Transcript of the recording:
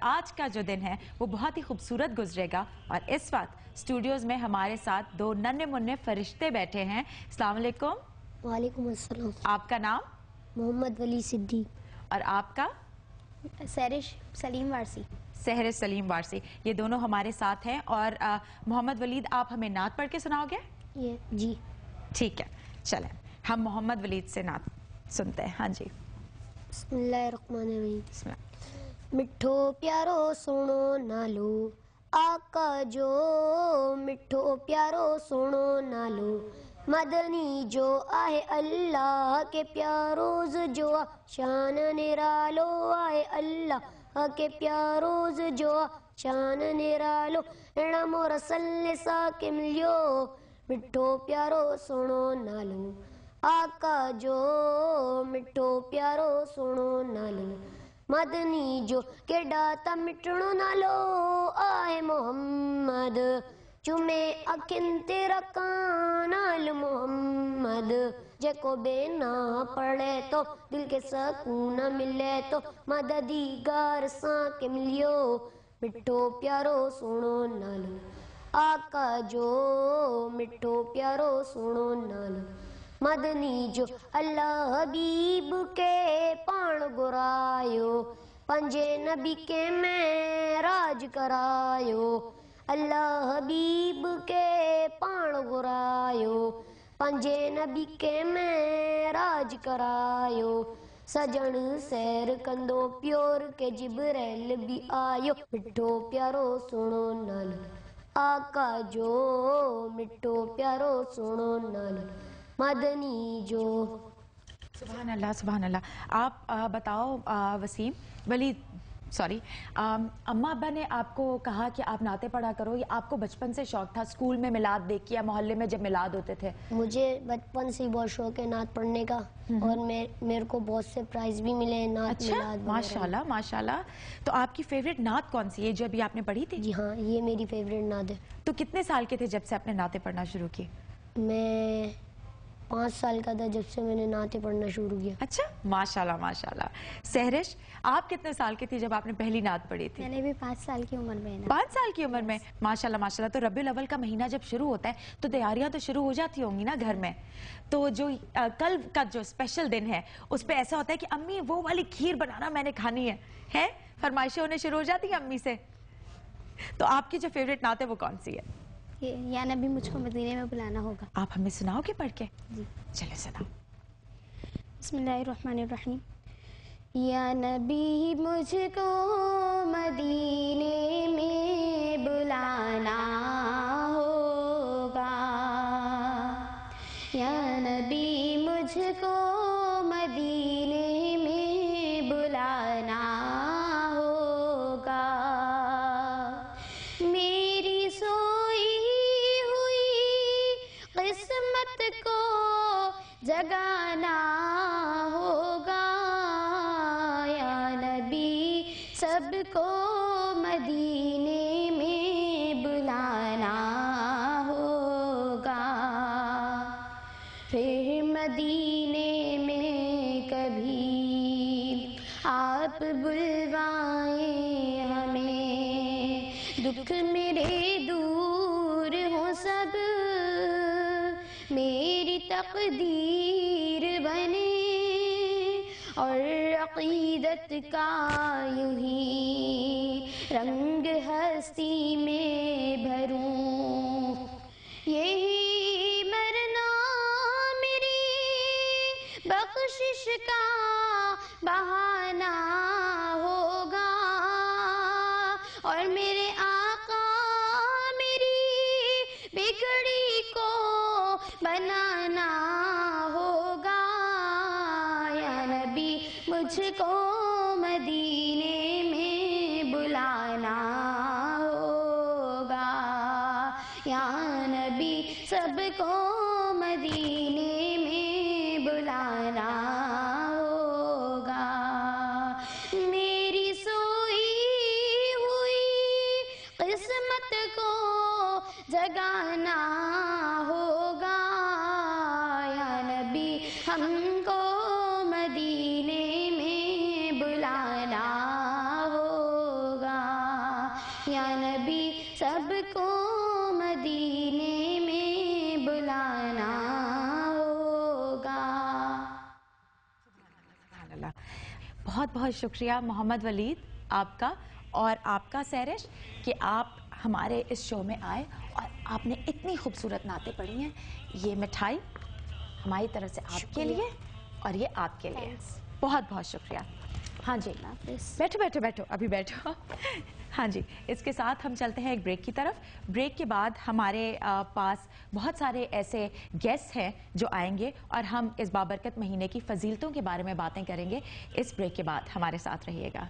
آج کا جو دن ہے وہ بہت ہی خوبصورت گزرے گا. اور اس وقت اسٹوڈیوز میں ہمارے ساتھ دو ننھے منھے فرشتے بیٹھے ہیں. السلام علیکم. وعلیکم السلام. آپ کا نام؟ محمد ولی صدیق. اور آپ کا؟ سہرش سلیم وارسی. سہرش سلیم وارسی. یہ دونوں ہمارے ساتھ ہیں. اور محمد ولید آپ ہمیں نعت پڑھ کے سناؤ گے؟ جی ٹھیک ہے، چلیں ہم محمد ولید سے نعت سنتے ہیں. ہاں جی. بسم اللہ الرحمن الرحیم. بسم اللہ. مٹھو پیارو سنو نالو آقا جو، مٹھو پیارو سنو نالو مدنی جو آئے اللہ کے پیاروز جو شان نرالو آئے اللہ کے پیاروز جو شان نرالو اڑمو رسل ساکے ملیو مٹھو پیارو سنو نالو آقا جو، مٹھو پیارو سنو نالو مدنی جو کے ڈاتا مٹنو نالو آئے محمد چومے اکھن تیرا کانال محمد جے کو بے نہ پڑھے تو دل کے سکون ملے تو مددگار ساں کے ملیو مٹھو پیارو سنو نالو آقا جو، مٹھو پیارو سنو نالو مدنی جو اللہ حبیب کے پان گرایو پنجے نبی کے معراج کرایو اللہ حبیب کے پان گرایو پنجے نبی کے معراج کرایو سجن سیر کندو پیور کے جبریل بھی آیو مٹھو پیارو سنو نالو آقا جو، مٹھو پیارو سنو نالو مدنی جو. سبحان اللہ سبحان اللہ. آپ بتاؤ وسیم اماں ابا نے آپ کو کہا کہ آپ نعتیں پڑھا کرو، یا آپ کو بچپن سے شوق تھا؟ اسکول میں میلاد دیکھ کے یا محلے میں جب میلاد ہوتے تھے؟ مجھے بچپن سے بہت شوق ہے نعت پڑھنے کا، اور میرے کو بہت سے پرائز بھی ملے ہیں نعت میلاد. ماشاءاللہ ماشاءاللہ. تو آپ کی فیوریٹ نعت کون سی ہے جو ابھی آپ نے پڑھی تھی؟ جی ہاں، یہ میری فیوریٹ نعت ہے. تو کتنے سال کے تھے جب سے آپ نے نعتیں پڑھنا شروع کی؟ میں 5 سال کا تھا جب سے میں نے نعتیں پڑھنا شروع کیا. اچھا، ماشاءاللہ ماشاءاللہ. سہرش آپ کتنے سال کی تھی جب آپ نے پہلی نعت پڑھی تھی؟ میں نے بھی 5 سال کی عمر میں. 5 سال کی عمر میں؟ ماشاءاللہ ماشاءاللہ. تو ربیع الاول کا مہینہ جب شروع ہوتا ہے تو تیاریاں تو شروع ہو جاتی ہوں گی نا گھر میں. تو جو کل کا جو اسپیشل دن ہے اس پہ ایسا ہوتا ہے کہ امی وہ والی کھیر بنانا میں نے کھانی ہے فرمائشیں ہونے شروع ہو جاتی ہیں امی سے. تو آپ کی جو فیوریٹ نعت ہے وہ کون سی ہے؟ یا نبی مجھ کو مدینے میں بلانا ہوگا. آپ ہمیں سناؤ گے پڑھ کے؟ جی چلے سناؤ. بسم اللہ الرحمن الرحیم. یا نبی مجھ کو مدینے میں بلانا ہوگا، یا نبی مجھ کو مدینے میں بلانا ہوگا، میری سوئی ہوئی قسمت کو جگانا ہوگا، یا نبی سب کو مدینے میں بلانا ہوگا، پھر مدینے میں کبھی آپ بلوائیں ہمیں، دکھ میرے دور ہوں سب، میری تقدیر بنے اور عقیدت کا یوں ہی رنگ ہستی میں بھروں، یہی مرنا میری بخشش کا بہانہ ہوگا، اور میرے آقا میری بگڑی کو بنانا ہوگا، یا نبی مجھ کو مدینے میں بلانا ہوگا، یا نبی سب کو مدینے میں بلانا ہوگا، میری سوئی ہوئی قسمت کو جگانا ہوگا، یا نبی ہم کو مدینے میں بلانا ہوگا. یا نبی سب کو مدینے میں بلانا ہوگا. سبحان اللہ. بہت بہت شکریہ محمد ولید آپ کا اور آپ کا سیرش کہ آپ ہمارے اس شو میں آئے اور آپ نے اتنی خوبصورت نعتیں پڑھی ہیں. یہ مٹھائی ہماری طرف سے آپ کے لیے اور یہ آپ کے لیے. بہت بہت شکریہ. ہاں جی بیٹھو بیٹھو بیٹھو ابھی بیٹھو. ہاں جی اس کے ساتھ ہم چلتے ہیں ایک بریک کی طرف. بریک کے بعد ہمارے پاس بہت سارے ایسے گیسٹ ہیں جو آئیں گے اور ہم اس بابرکت مہینے کی فضیلتوں کے بارے میں باتیں کریں گے. اس بریک کے بعد ہمارے ساتھ رہیے گا.